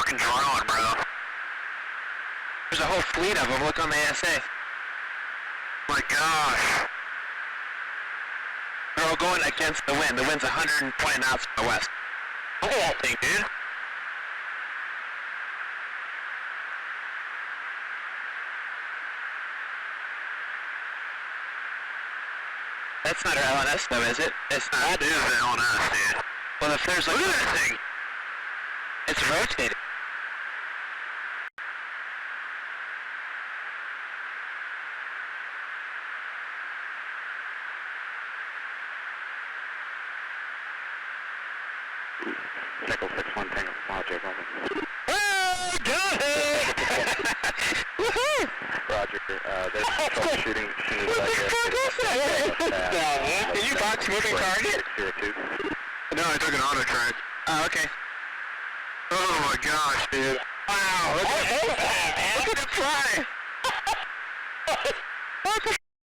fucking drone, bro. There's a whole fleet of them. Look on the ASA. My gosh. They're all going against the wind. The wind's 120 knots from the west. Look at that thing, dude. That's not our LNS though, is it? It's not. That is the LNS, dude. Well, if there's like... Look at that thing. It's rotating. Nickel 6-1 Tango, Roger, Roger. Oh, got it! Woohoo! Roger, there's troubleshooting as soon as I get... Did you box moving target? 02. No, I took an auto track. Oh, okay. Oh my gosh, dude.